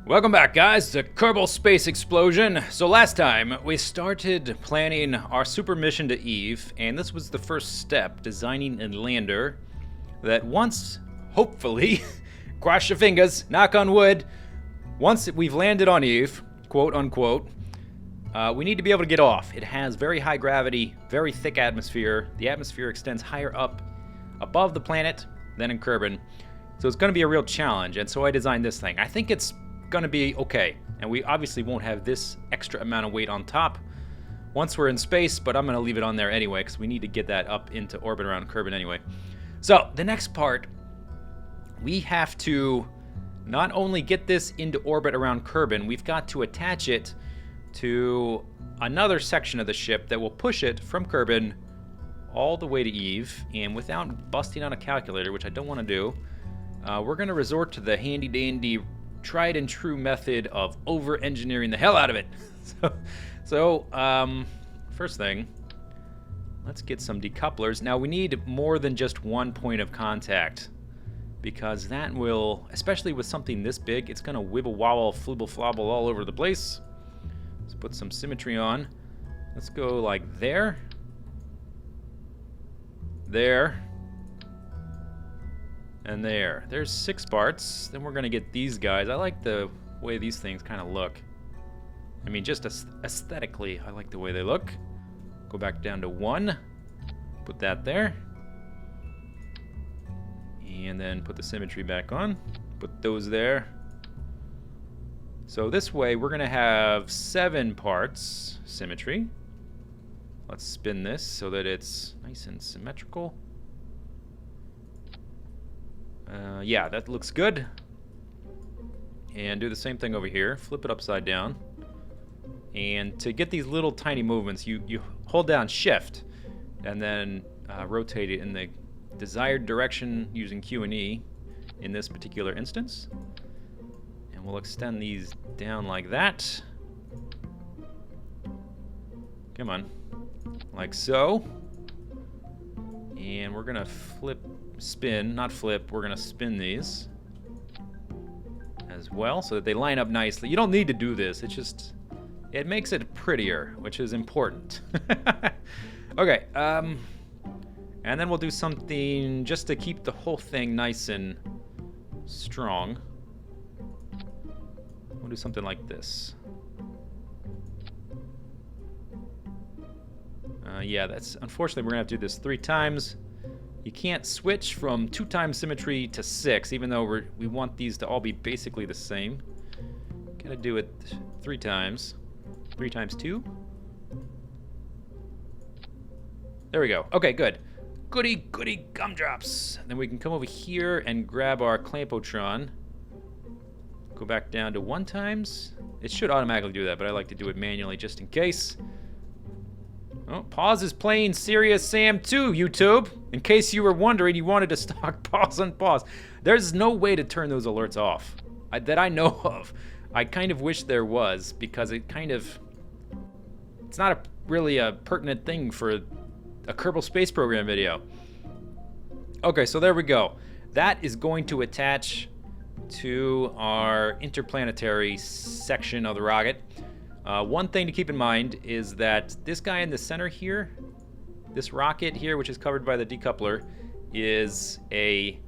Welcome back, guys, to Kerbal Space Explosion. So last time, we started planning our super mission to Eve, and this was the first step, designing a lander that once, hopefully, cross your fingers, knock on wood, once we've landed on Eve, quote unquote, we need to be able to get off. It has very high gravity, very thick atmosphere. The atmosphere extends higher up above the planet than in Kerbin, so it's going to be a real challenge, and so I designed this thing. I think it's gonna be okay, and we obviously won't have this extra amount of weight on top once we're in space, but I'm gonna leave it on there anyway because we need to get that up into orbit around Kerbin anyway. So the next part, we have to not only get this into orbit around Kerbin, we've got to attach it to another section of the ship that will push it from Kerbin all the way to Eve, and without busting on a calculator, which I don't want to do, we're gonna resort to the handy dandy tried and true method of over-engineering the hell out of it. So, first thing, let's get some decouplers. Now we need more than just one point of contact, because that will, especially with something this big, it's gonna wibble wobble, flibble flobble all over the place. Let's put some symmetry on. Let's go like there, there, and there. There's 6 parts. Then we're gonna get these guys. I like the way these things kind of look. I mean, just aesthetically, I like the way they look. Go back down to 1. Put that there. And then put the symmetry back on. Put those there. So this way, we're gonna have 7 parts symmetry. Let's spin this so that it's nice and symmetrical. Yeah, that looks good. And do the same thing over here. Flip it upside down. And to get these little tiny movements, you hold down Shift and then rotate it in the desired direction using Q and E in this particular instance. And we'll extend these down like that. Come on. Like so. And we're gonna spin, not flip, we're gonna spin these as well so that they line up nicely. You don't need to do this, it's just, it makes it prettier, which is important. Okay, and then we'll do something just to keep the whole thing nice and strong. We'll do something like this. Yeah, that's, unfortunately, we're gonna have to do this 3 times. You can't switch from 2 times symmetry to 6, even though we want these to all be basically the same. Gotta do it 3 times. 3 times 2. There we go. Okay, good. Goody, goody gumdrops. Then we can come over here and grab our Clampotron. Go back down to 1 times. It should automatically do that, but I like to do it manually just in case. Oh, Pause is playing Serious Sam 2, YouTube. In case you were wondering, you wanted to stock Pause on Pause. There's no way to turn those alerts off that I know of. I kind of wish there was, because it kind of, it's not really a pertinent thing for a Kerbal Space Program video. Okay, so there we go. That is going to attach to our interplanetary section of the rocket. One thing to keep in mind is that this guy in the center here, this rocket here, which is covered by the decoupler, is a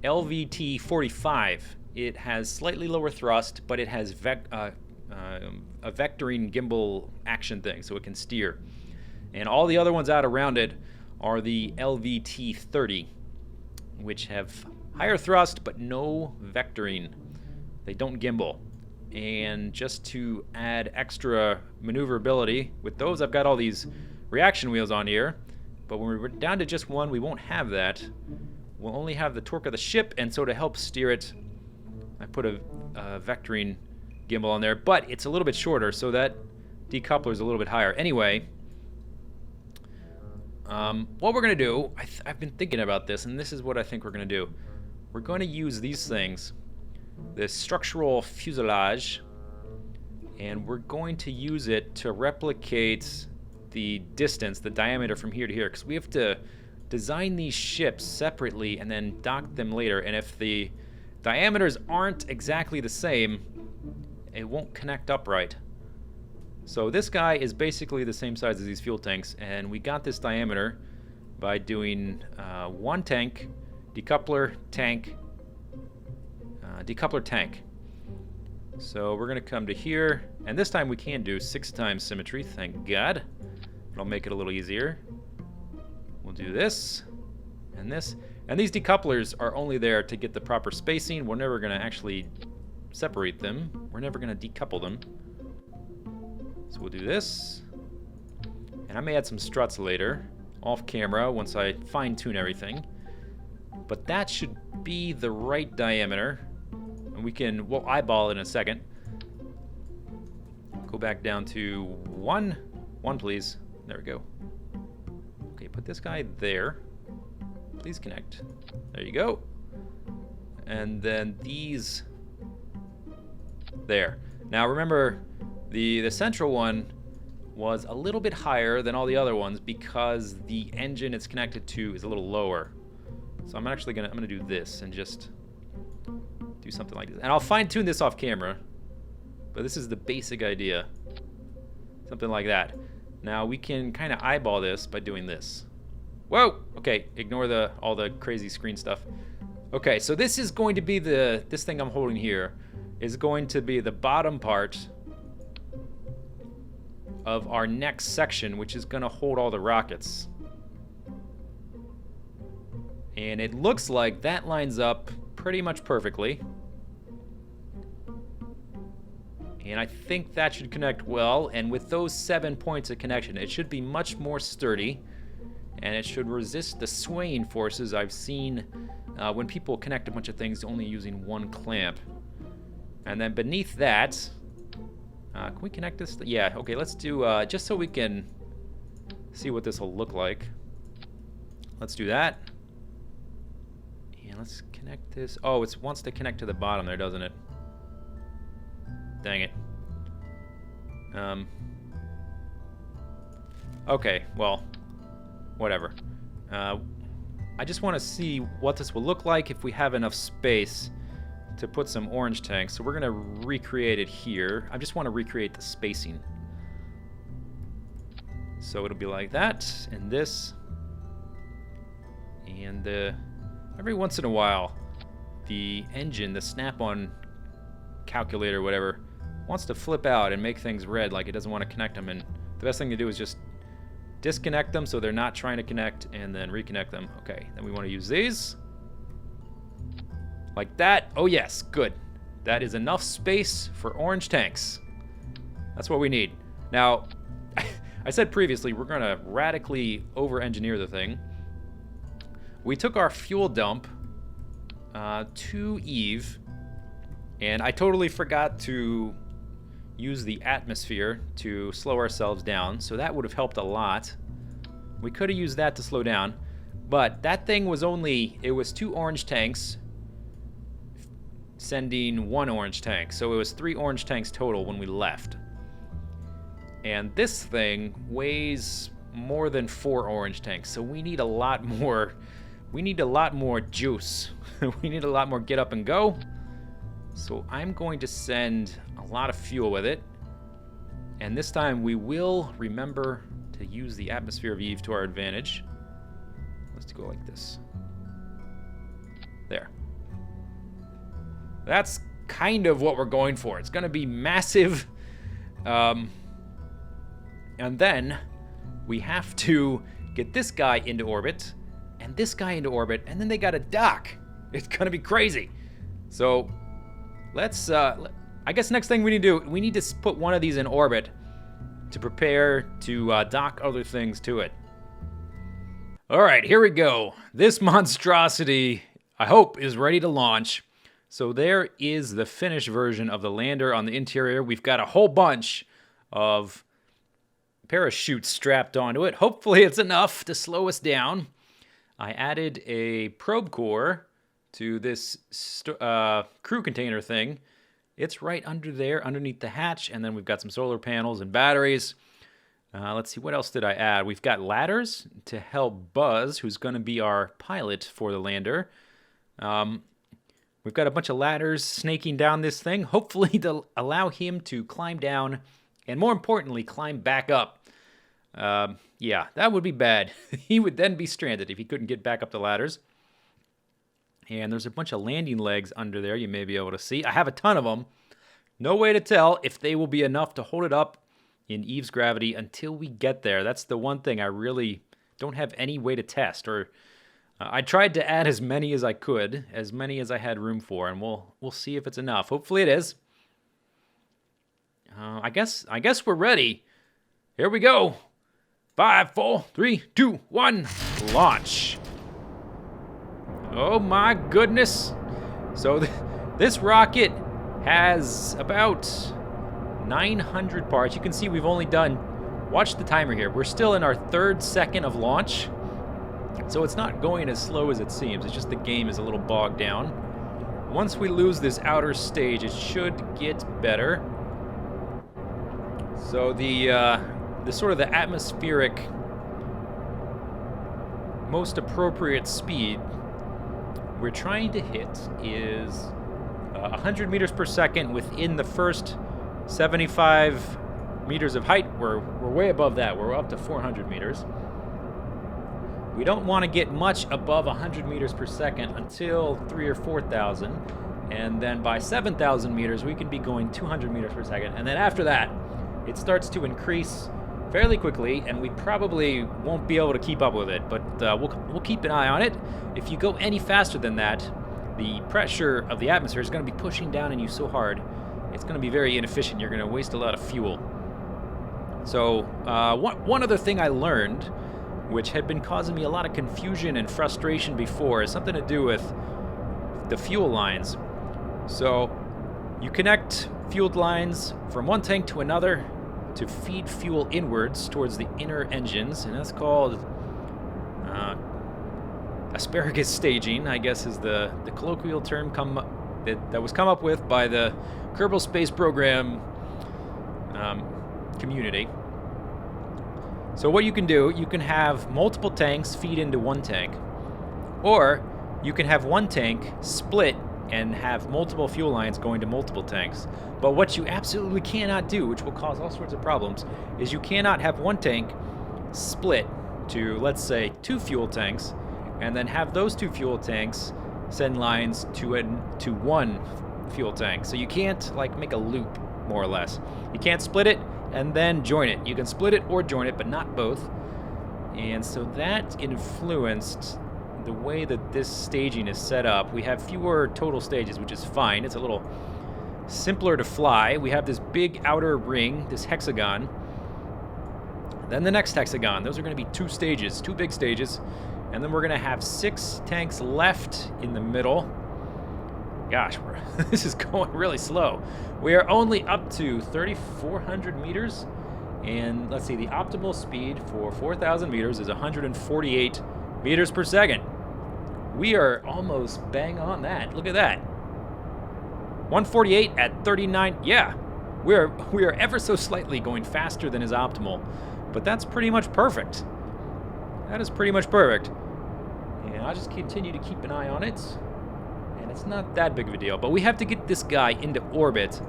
LVT-45. It has slightly lower thrust, but it has a vectoring gimbal action thing, so it can steer. And all the other ones out around it are the LVT-30, which have higher thrust, but no vectoring. They don't gimbal. And just to add extra maneuverability, with those I've got all these reaction wheels on here, but when we're down to just 1, we won't have that. We'll only have the torque of the ship, and so to help steer it, I put a vectoring gimbal on there, but it's a little bit shorter, so that decoupler is a little bit higher. Anyway, what we're going to do, I've been thinking about this, and this is what I think we're going to do. We're going to use these things, this structural fuselage, and we're going to use it to replicate the distance, the diameter from here to here, because we have to design these ships separately and then dock them later, and if the diameters aren't exactly the same, it won't connect up right. So this guy is basically the same size as these fuel tanks, and we got this diameter by doing one tank, decoupler, tank, decoupler, tank. So we're going to come to here, and this time we can do 6 times symmetry, thank God. It'll make it a little easier. We'll do this, and this. And these decouplers are only there to get the proper spacing. We're never going to actually separate them. We're never going to decouple them. So we'll do this. And I may add some struts later, off camera, once I fine-tune everything. But that should be the right diameter. And we'll eyeball it in a second. Go back down to 1. 1, please. There we go. Okay, put this guy there. Please connect. There you go. And then these there. Now remember, the central one was a little bit higher than all the other ones because the engine it's connected to is a little lower. So I'm gonna do this and just do something like this. And I'll fine-tune this off camera, but this is the basic idea. Something like that. Now we can kind of eyeball this by doing this. Whoa! Okay, ignore all the crazy screen stuff. Okay, so this is going to be this thing I'm holding here is going to be the bottom part of our next section, which is going to hold all the rockets. And it looks like that lines up pretty much perfectly. And I think that should connect well. And with those 7 points of connection, it should be much more sturdy. And it should resist the swaying forces I've seen when people connect a bunch of things only using one clamp. And then beneath that, can we connect this? Yeah, okay, let's do, just so we can see what this will look like. Let's do that. And let's connect this. Oh, it wants to connect to the bottom there, doesn't it? Dang it. Okay, well, whatever. I just want to see what this will look like if we have enough space to put some orange tanks. So we're going to recreate it here. I just want to recreate the spacing. So it'll be like that, and this. And every once in a while, the engine, the snap-on calculator, whatever, wants to flip out and make things red, like it doesn't want to connect them. And the best thing to do is just disconnect them so they're not trying to connect, and then reconnect them. Okay, then we want to use these. Like that. Oh yes, good. That is enough space for orange tanks. That's what we need. Now, I said previously, we're going to radically over-engineer the thing. We took our fuel dump to Eve, and I totally forgot to use the atmosphere to slow ourselves down, so that would have helped a lot. We could have used that to slow down, but that thing was it was 2 orange tanks sending 1 orange tank, so it was 3 orange tanks total when we left. And this thing weighs more than 4 orange tanks, so we need a lot more. We need a lot more juice. We need a lot more get up and go. So I'm going to send a lot of fuel with it. And this time we will remember to use the atmosphere of Eve to our advantage. Let's go like this. There. That's kind of what we're going for. It's going to be massive. And then we have to get this guy into orbit and this guy into orbit, and then they got to dock. It's going to be crazy. So let's, I guess next thing we need to do, we need to put one of these in orbit to prepare to dock other things to it. All right, here we go. This monstrosity, I hope, is ready to launch. So there is the finished version of the lander on the interior. We've got a whole bunch of parachutes strapped onto it. Hopefully it's enough to slow us down. I added a probe core to this crew container thing. It's right under there, underneath the hatch, and then we've got some solar panels and batteries. Let's see, what else did I add? We've got ladders to help Buzz, who's going to be our pilot for the lander. We've got a bunch of ladders snaking down this thing, hopefully to allow him to climb down and, more importantly, climb back up. Yeah, that would be bad. He would then be stranded if he couldn't get back up the ladders. And there's a bunch of landing legs under there you may be able to see. I have a ton of them. No way to tell if they will be enough to hold it up in Eve's gravity until we get there. That's the one thing I really don't have any way to test. Or I tried to add as many as I could, as many as I had room for, and we'll see if it's enough. Hopefully it is. I guess we're ready. Here we go. 5, 4, 3, 2, 1, launch. Oh my goodness. So this rocket has about 900 parts. You can see we've only done, watch the timer here. We're still in our 3rd second of launch. So it's not going as slow as it seems. It's just the game is a little bogged down. Once we lose this outer stage, it should get better. So the sort of the atmospheric most appropriate speed we're trying to hit is 100 meters per second within the first 75 meters of height. We're way above that. We're up to 400 meters. We don't want to get much above 100 meters per second until 3,000 or 4,000. And then by 7,000 meters, we can be going 200 meters per second. And then after that, it starts to increase fairly quickly, and we probably won't be able to keep up with it. But we'll keep an eye on it. If you go any faster than that, the pressure of the atmosphere is going to be pushing down on you so hard, it's going to be very inefficient. You're going to waste a lot of fuel. So one other thing I learned, which had been causing me a lot of confusion and frustration before, is something to do with the fuel lines. So you connect fueled lines from one tank to another to feed fuel inwards towards the inner engines, and that's called asparagus staging, I guess is the colloquial term that was come up with by the Kerbal Space Program community. So what you can do, you can have multiple tanks feed into one tank, or you can have one tank split and have multiple fuel lines going to multiple tanks. But what you absolutely cannot do, which will cause all sorts of problems, is you cannot have one tank split to, let's say, 2 fuel tanks, and then have those 2 fuel tanks send lines to 1 fuel tank. So you can't like make a loop, more or less. You can't split it and then join it. You can split it or join it, but not both. And so that influenced the way that this staging is set up. We have fewer total stages, which is fine. It's a little simpler to fly. We have this big outer ring, this hexagon. Then the next hexagon. Those are going to be 2 stages, 2 big stages. And then we're going to have 6 tanks left in the middle. Gosh, this is going really slow. We are only up to 3,400 meters. And let's see, the optimal speed for 4,000 meters is 148 meters per second. We are almost bang on that. Look at that. 148 at 39. Yeah, we are ever so slightly going faster than is optimal. But that's pretty much perfect. That is pretty much perfect. And I'll just continue to keep an eye on it. And it's not that big of a deal. But we have to get this guy into orbit.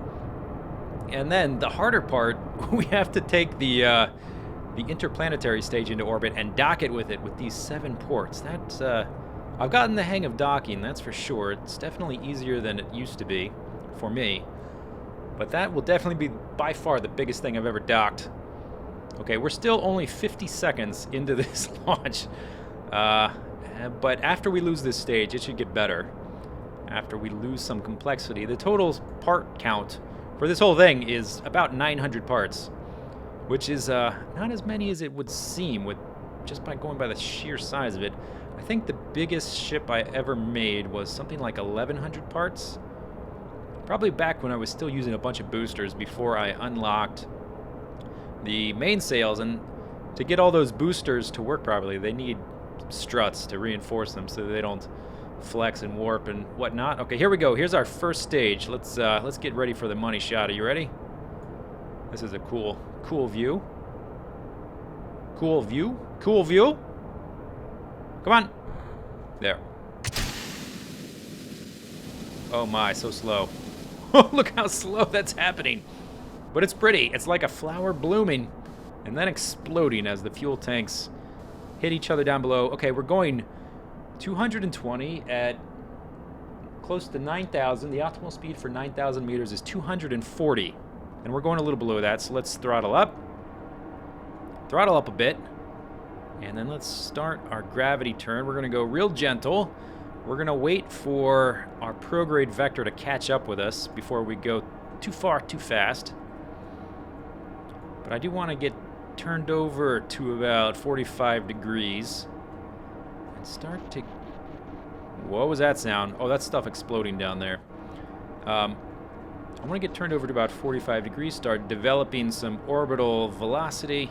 And then the harder part, we have to take the interplanetary stage into orbit and dock it with these 7 ports. That's I've gotten the hang of docking, that's for sure. It's definitely easier than it used to be for me. But that will definitely be by far the biggest thing I've ever docked. Okay, we're still only 50 seconds into this launch. But after we lose this stage, it should get better. After we lose some complexity. The total part count for this whole thing is about 900 parts, which is not as many as it would seem just by going by the sheer size of it. I think the biggest ship I ever made was something like 1,100 parts. Probably back when I was still using a bunch of boosters before I unlocked the mainsails. And to get all those boosters to work properly, they need struts to reinforce them so they don't flex and warp and whatnot. Okay, here we go. Here's our first stage. Let's get ready for the money shot. Are you ready? This is a cool view. Cool view. Come on. There. Oh my, so slow. Oh, look how slow that's happening. But it's pretty. It's like a flower blooming and then exploding as the fuel tanks hit each other down below. Okay, we're going 220 at close to 9,000. The optimal speed for 9,000 meters is 240. And we're going a little below that, so let's throttle up. Throttle up a bit. And then let's start our gravity turn. We're going to go real gentle. We're going to wait for our prograde vector to catch up with us before we go too far too fast. But I do want to get turned over to about 45 degrees and start to... What was that sound? Oh, that's stuff exploding down there. I want to get turned over to about 45 degrees, start developing some orbital velocity.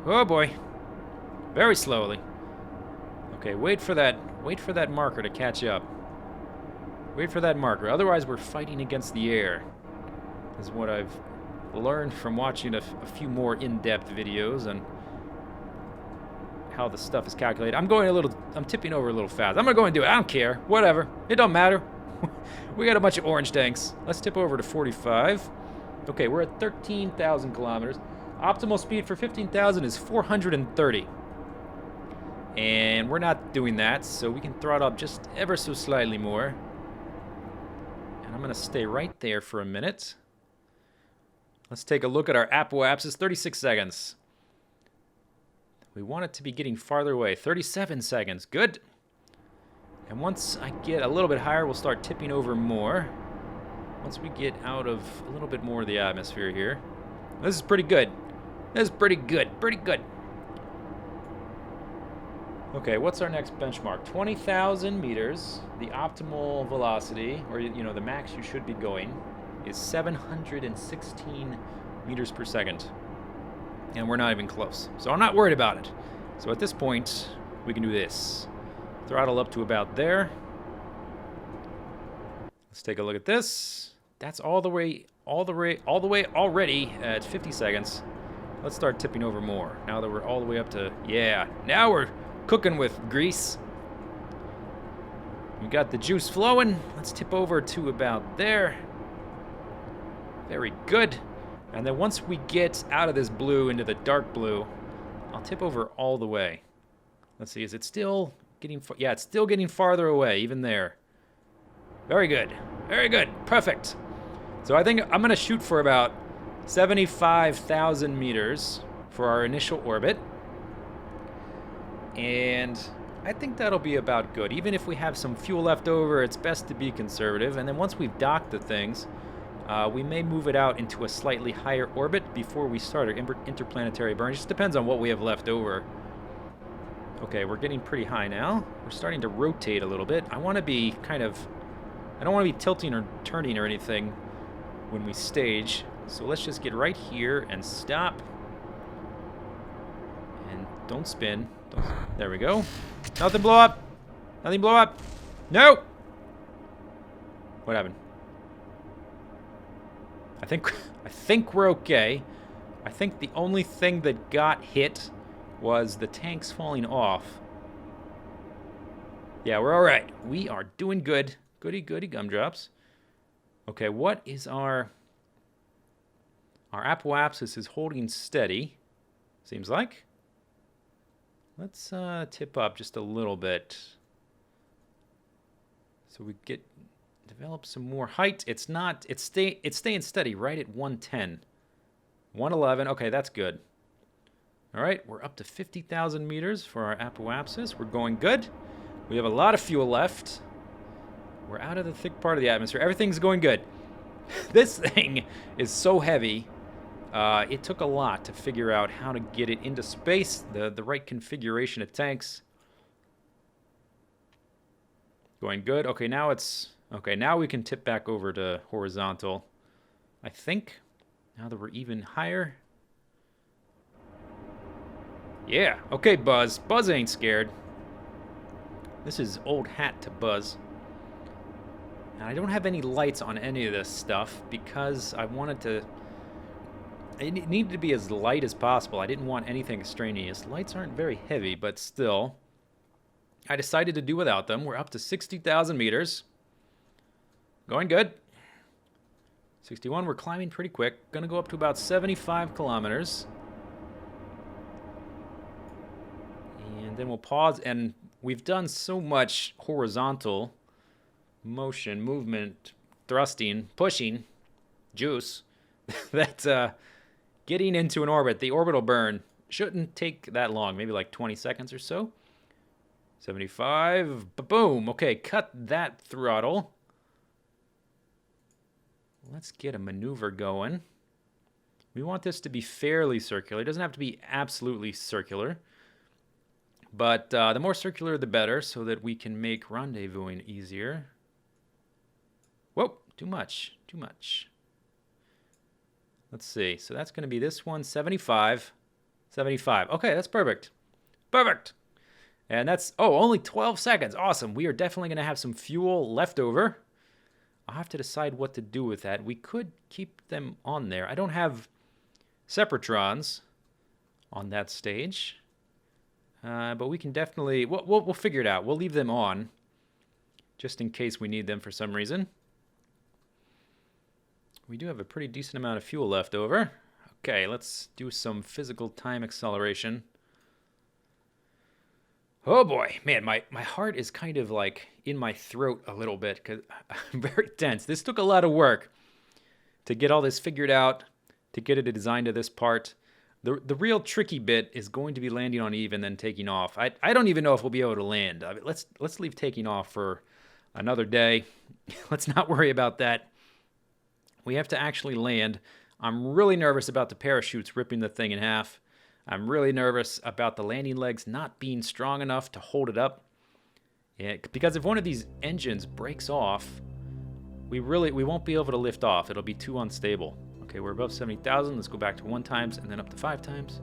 Oh boy. Very slowly. Okay, wait for that marker to catch up. Wait for that marker. Otherwise, we're fighting against the air. This is what I've learned from watching a few more in-depth videos and how the stuff is calculated. I'm tipping over a little fast. I'm gonna go and do it. I don't care. Whatever. It don't matter. We got a bunch of orange tanks. Let's tip over to 45. Okay, we're at 13,000 kilometers. Optimal speed for 15,000 is 430. And we're not doing that, so we can throttle up just ever so slightly more. And I'm gonna stay right there for a minute. Let's take a look at our apoapsis. 36 seconds. We want it to be getting farther away. 37 seconds. Good. And once I get a little bit higher, we'll start tipping over more. Once we get out of a little bit more of the atmosphere here. This is pretty good. This is pretty good. Pretty good. Okay, what's our next benchmark? 20,000 meters. The optimal velocity, or the max you should be going, is 716 meters per second. And we're not even close. So I'm not worried about it. So at this point, we can do this. Throttle up to about there. Let's take a look at this. That's all the way already at 50 seconds. Let's start tipping over more. Now that we're all the way up to, yeah, now we're cooking with grease. We got the juice flowing. Let's tip over to about there. Very good. And then once we get out of this blue into the dark blue, I'll tip over all the way. Let's see, is it still getting far? Yeah, it's still getting farther away, even there. Very good. Very good. Perfect. So I think I'm going to shoot for about 75,000 meters for our initial orbit. And I think that'll be about good. Even if we have some fuel left over, it's best to be conservative. And then once we've docked the things, we may move it out into a slightly higher orbit before we start our interplanetary burn. It just depends on what we have left over. Okay, we're getting pretty high now. We're starting to rotate a little bit. I want to be kind of... I don't want to be tilting or turning or anything when we stage. So let's just get right here and stop. And don't spin. There we go. Nothing blow up. Nothing blow up. No! What happened? I think we're okay. I think the only thing that got hit was the tanks falling off. Yeah, we're all right. We are doing good. Goody, goody gumdrops. Okay, what is our apoapsis is holding steady, seems like. Let's tip up just a little bit so we develop some more height. It's staying steady right at 110. 111. Okay, that's good. All right, we're up to 50,000 meters for our apoapsis. We're going good. We have a lot of fuel left. We're out of the thick part of the atmosphere. Everything's going good. This thing is so heavy. It took a lot to figure out how to get it into space, the right configuration of tanks. Going good. Okay, now now we can tip back over to horizontal. I think, now that we're even higher. Yeah, okay, Buzz. Buzz ain't scared. This is old hat to Buzz. And I don't have any lights on any of this stuff because I wanted to... It needed to be as light as possible. I didn't want anything extraneous. Lights aren't very heavy, but still. I decided to do without them. We're up to 60,000 meters. Going good. 61, we're climbing pretty quick. Gonna go up to about 75 kilometers. And then we'll pause, and we've done so much horizontal motion, movement, thrusting, pushing, juice, that getting into an orbit, the orbital burn, shouldn't take that long, maybe like 20 seconds or so. 75, boom. Okay, cut that throttle. Let's get a maneuver going. We want this to be fairly circular. It doesn't have to be absolutely circular. But the more circular, the better, so that we can make rendezvousing easier. Whoa, too much, too much. Let's see. So that's going to be this one, 75. 75. Okay, that's perfect. Perfect. And that's, oh, only 12 seconds. Awesome. We are definitely going to have some fuel left over. I'll have to decide what to do with that. We could keep them on there. I don't have separatrons on that stage. But we can definitely, we'll figure it out. We'll leave them on just in case we need them for some reason. We do have a pretty decent amount of fuel left over. Okay, let's do some physical time acceleration. Oh boy, man, my heart is kind of like in my throat a little bit because I'm very tense. This took a lot of work to get all this figured out, to get it designed to this part. The real tricky bit is going to be landing on Eve and then taking off. I don't even know if we'll be able to land. I mean, let's leave taking off for another day. Let's not worry about that. We have to actually land. I'm really nervous about the parachutes ripping the thing in half. I'm really nervous about the landing legs not being strong enough to hold it up. Yeah, because if one of these engines breaks off, we won't be able to lift off. It'll be too unstable. Okay, we're above 70,000. Let's go back to 1 times and then up to 5 times.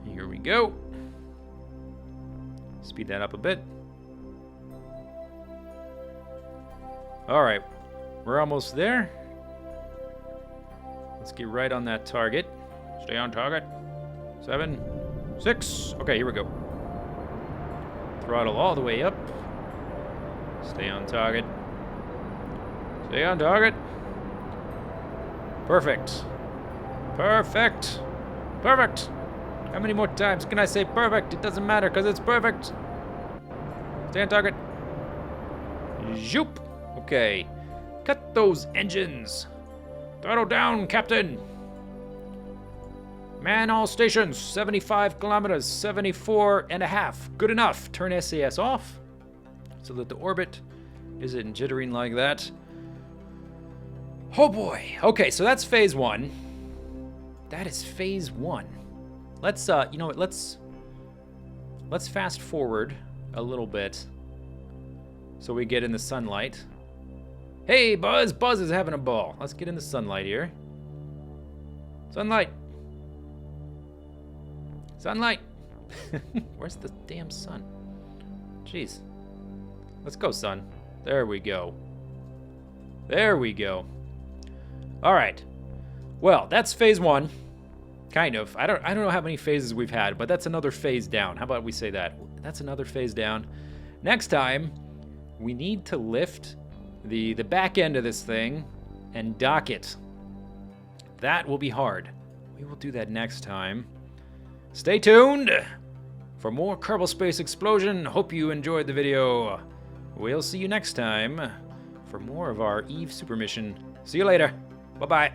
Here we go. Speed that up a bit. All right, we're almost there. Let's get right on that target. Stay on target. 7, 6. Okay, here we go. Throttle all the way up. Stay on target. Stay on target. Perfect. Perfect. Perfect. How many more times can I say perfect? It doesn't matter because it's perfect. Stay on target. Zoop. Okay. Cut those engines. Throttle down, Captain. Man all stations. 75 kilometers. 74 and a half. Good enough. Turn SAS off so that the orbit isn't jittering like that. Oh boy. Okay, so that's phase 1. That is phase 1. Let's you know what? Let's fast forward a little bit so we get in the sunlight. Hey, Buzz! Buzz is having a ball. Let's get in the sunlight here. Sunlight. Sunlight. Where's the damn sun? Jeez. Let's go, sun. There we go. There we go. All right. Well, that's phase 1. Kind of. I don't know how many phases we've had, but that's another phase down. How about we say that? That's another phase down. Next time, we need to lift the back end of this thing and dock it. That will be hard. We will do that next time. Stay tuned for more Kerbal Space Explosion. Hope you enjoyed the video. We'll see you next time for more of our Eve super mission. See you later. Bye-bye.